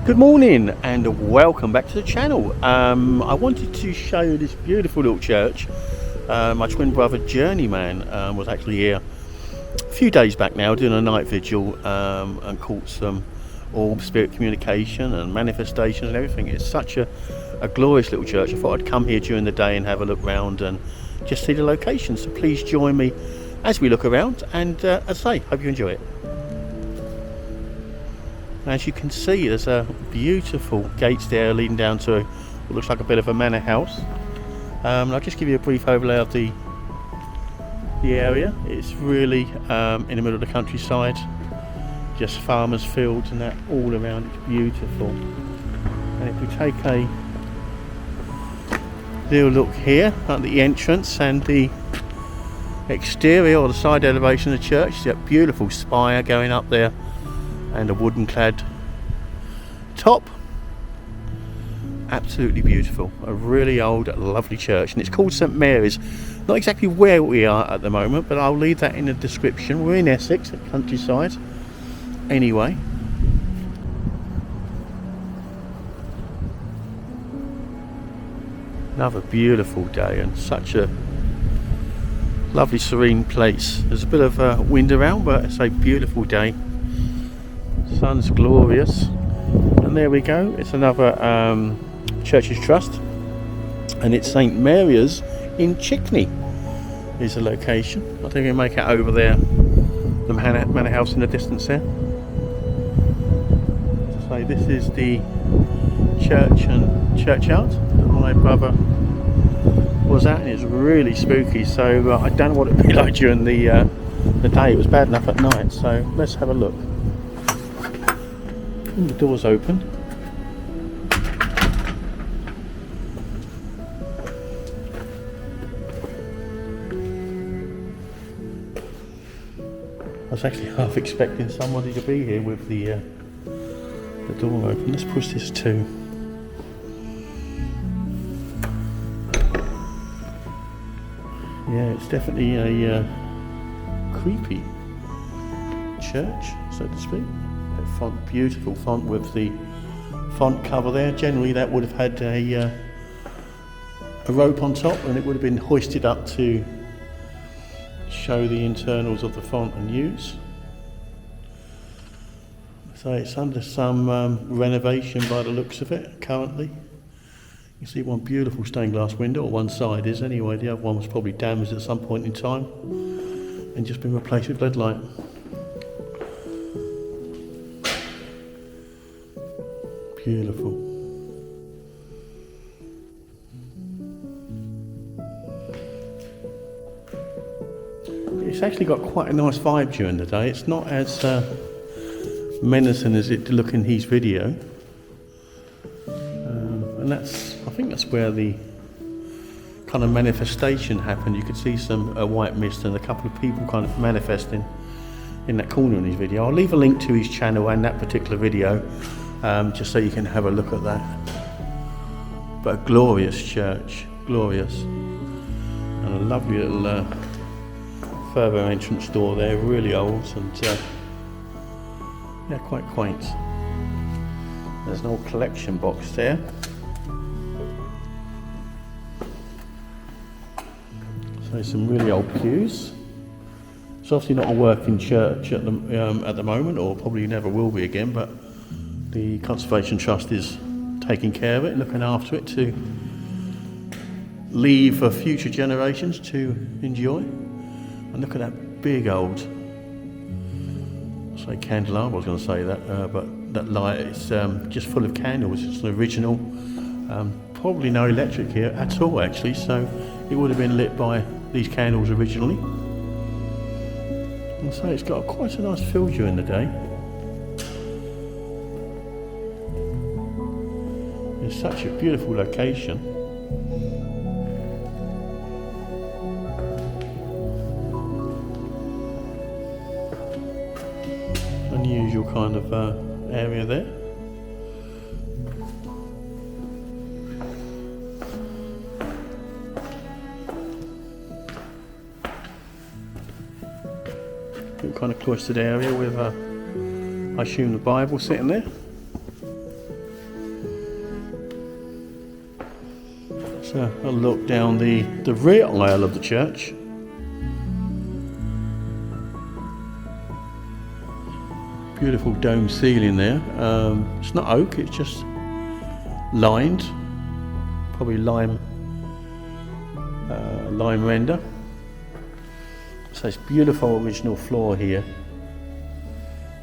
Good morning and welcome back to the channel. I wanted to show you this beautiful little church. My twin brother Journeyman was actually here a few days back now doing a night vigil and caught some orb spirit communication and manifestations and everything. It's such a glorious little church. I thought I'd come here during the day and have a look round and just see the location. So please join me as we look around and as I say, hope you enjoy it. As you can see, there's a beautiful gates there leading down to what looks like a bit of a manor house. I'll just give you a brief overlay of the area. It's really in the middle of the countryside, just farmers' fields and that all around. It's beautiful. And if we take a little look here at the entrance and the exterior or the side elevation of the church, you see that beautiful spire going up there and a wooden clad top. Absolutely beautiful. A really old lovely church, and it's called St Mary's. Not exactly where we are at the moment, but I'll leave that in the description. We're in Essex at countryside anyway. Another beautiful day and such a lovely serene place. There's a bit of wind around, but it's a beautiful day. Sun's glorious, and there we go. It's another Churches Trust, and it's St Mary's in Chickney is the location. I think we make it over there, the manor house in the distance there. So this is the church and churchyard that my brother was at, and it's really spooky. So I don't know what it'd be like during the day. It was bad enough at night. So let's have a look. The door's open. I was actually half expecting somebody to be here with the door open. Let's push this too. Yeah, it's definitely a creepy church, so to speak. Font, beautiful font with the font cover there. Generally that would have had a rope on top, and it would have been hoisted up to show the internals of the font and use. So it's under some renovation by the looks of it currently. You see one beautiful stained glass window, or one side is anyway. The other one was probably damaged at some point in time and just been replaced with lead light. Beautiful. It's actually got quite a nice vibe during the day. It's not as menacing as it looked in his video, and I think that's where the kind of manifestation happened. You could see some white mist and a couple of people kind of manifesting in that corner in his video. I'll leave a link to his channel and that particular video, just so you can have a look at that. But a glorious church, glorious, and a lovely little further entrance door there, really old and yeah, quite quaint. There's an old collection box there. So some really old pews. It's obviously not a working church at the moment, or probably never will be again, but the Conservation Trust is taking care of it, looking after it to leave for future generations to enjoy. And look at that big old, say candelabra, I was going to say that, but that light is just full of candles. It's an original, probably no electric here at all actually, so it would have been lit by these candles originally. And so it's got quite a nice feel during the day. It's such a beautiful location. Unusual kind of area there. Kind of cloistered area with I assume the Bible sitting there. a look down the rear aisle of the church. Beautiful dome ceiling there. It's not oak, it's just lined, probably lime render. So it's beautiful original floor here,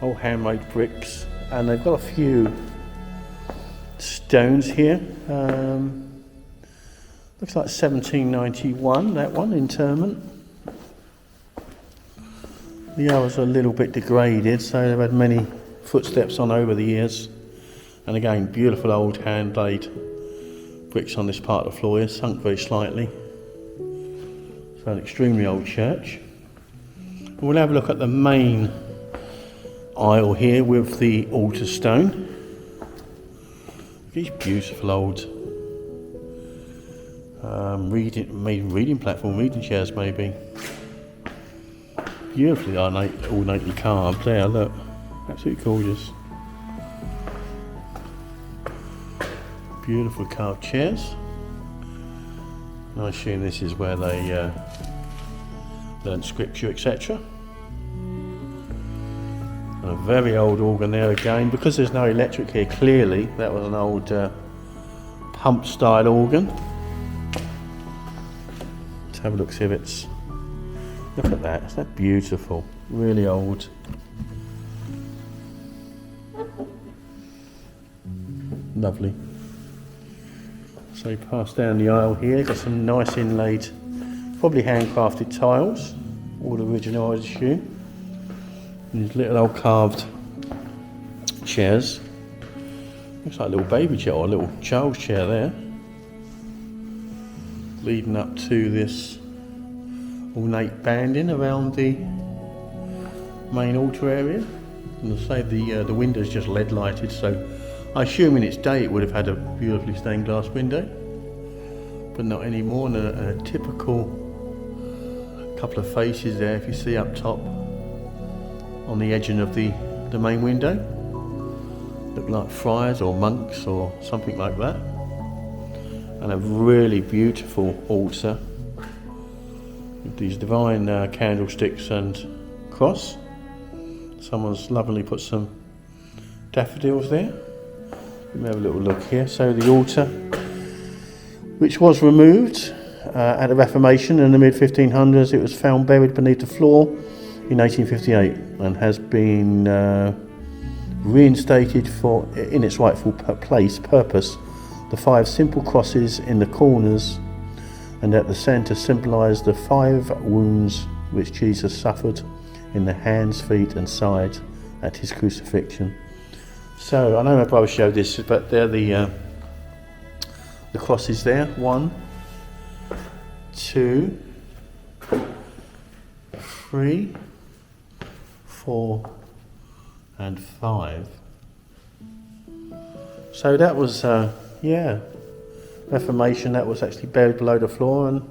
all handmade bricks, and they've got a few stones here. Looks like 1791, that one, interment. The others are a little bit degraded, so they've had many footsteps on over the years. And again, beautiful old hand-laid bricks on this part of the floor here, sunk very slightly. So an extremely old church. We'll have a look at the main aisle here with the altar stone. These beautiful old reading platform, reading chairs maybe. Beautifully ornately carved there, look. Absolutely gorgeous. Beautiful carved chairs. I assume this is where they learned scripture, etc. And a very old organ there again. Because there's no electric here, clearly that was an old pump style organ. Let's have a look, see if it's... Look at that, isn't that beautiful? Really old. Lovely. So you pass down the aisle here, got some nice inlaid, probably handcrafted tiles, all original I assume. And these little old carved chairs. Looks like a little baby chair or a little child's chair there. Leading up to this ornate banding around the main altar area. And I say the window's just LED lighted, so I assume in its day it would have had a beautifully stained glass window, but not anymore. And a typical couple of faces there, if you see up top on the edging of the main window, look like friars or monks or something like that. And a really beautiful altar with these divine candlesticks and cross. Someone's lovingly put some daffodils there. Let me have a little look here. So the altar, which was removed at the Reformation in the mid-1500s, it was found buried beneath the floor in 1858 and has been reinstated in its rightful purpose. The 5 simple crosses in the corners and at the centre symbolise the 5 wounds which Jesus suffered in the hands, feet and side at his crucifixion. So I know my brother showed this, but they're the crosses there. 1, 2, 3, 4 and 5. So that was Reformation. That was actually buried below the floor and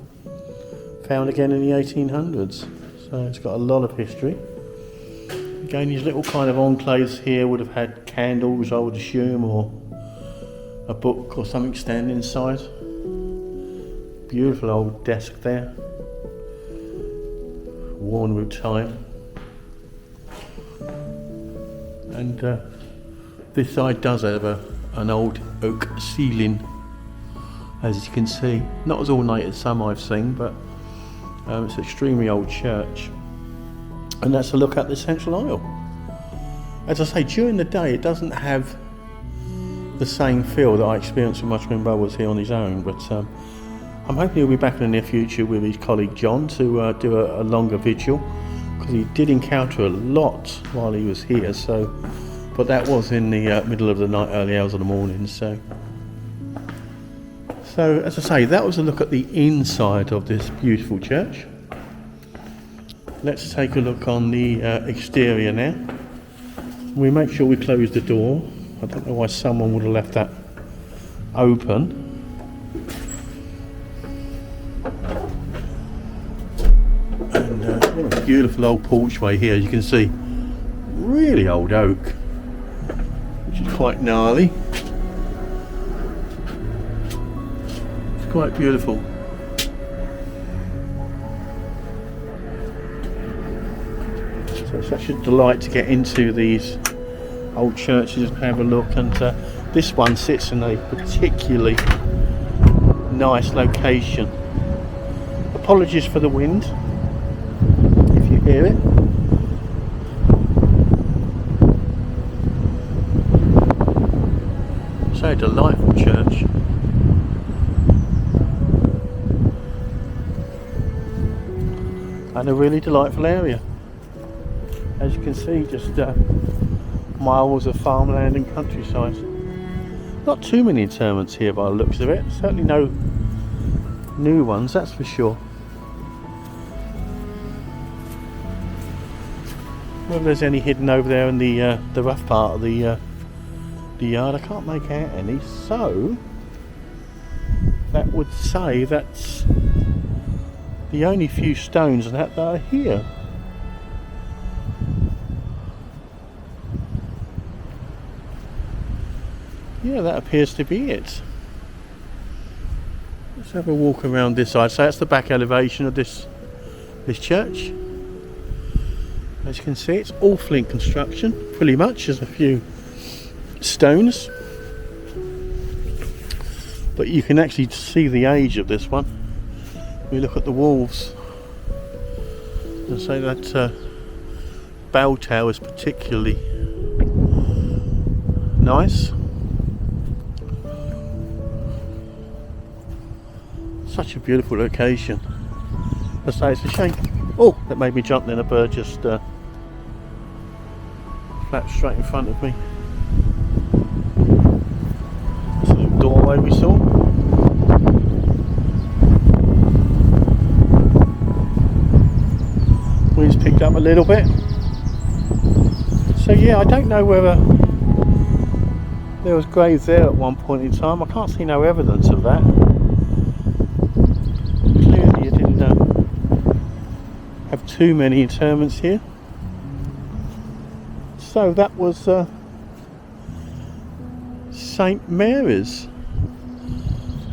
found again in the 1800s. So it's got a lot of history. Again, these little kind of enclaves here would have had candles, I would assume, or a book or something standing inside. Beautiful old desk there, worn with time. And this side does have an old oak ceiling, as you can see. Not as ornate as some I've seen, but it's an extremely old church. And that's a look at the central aisle. As I say, during the day it doesn't have the same feel that I experienced when my twin brother was here on his own, but I'm hoping he'll be back in the near future with his colleague John to do a longer vigil, because he did encounter a lot while he was here. So, but that was in the middle of the night, early hours of the morning. So as I say, that was a look at the inside of this beautiful church. Let's take a look on the exterior now. We make sure we close the door. I don't know why someone would have left that open. And what a beautiful old porchway here. You can see really old oak, which is quite gnarly. It's quite beautiful. So it's such a delight to get into these old churches and have a look, and this one sits in a particularly nice location. Apologies for the wind if you hear it. So a delightful church. And a really delightful area. As you can see, just miles of farmland and countryside. Not too many interments here by the looks of it. Certainly no new ones, that's for sure. Whether there's any hidden over there in the rough part of the yard, I can't make out any. So that would say that's the only few stones that are here. Yeah, that appears to be it. Let's have a walk around this side. So that's the back elevation of this church. As you can see, it's all flint construction, pretty much. There's a few stones, but you can actually see the age of this one. We look at the walls and say that bell tower is particularly nice. Such a beautiful location. I say it's a shame. Oh, that made me jump then. A bird just flapped straight in front of me. This little doorway we saw. Wind's picked up a little bit. So yeah, I don't know whether there was graves there at one point in time. I can't see no evidence of that. Clearly it didn't have too many interments here. So that was St Mary's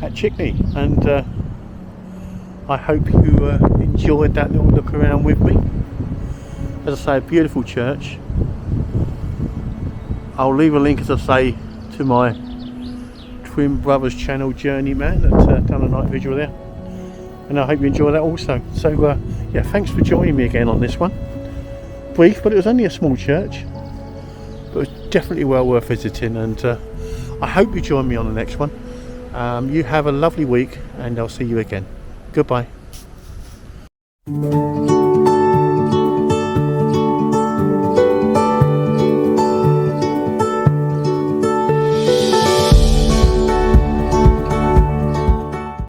at Chickney, and I hope you enjoyed that little look around with me. As I say, a beautiful church. I'll leave a link, as I say, to my twin brother's channel, Journeyman, that done a night vigil there, and I hope you enjoy that also. So yeah, thanks for joining me again on this one. Brief, but it was only a small church, but it was definitely well worth visiting, and I hope you join me on the next one. You have a lovely week, and I'll see you again. Goodbye.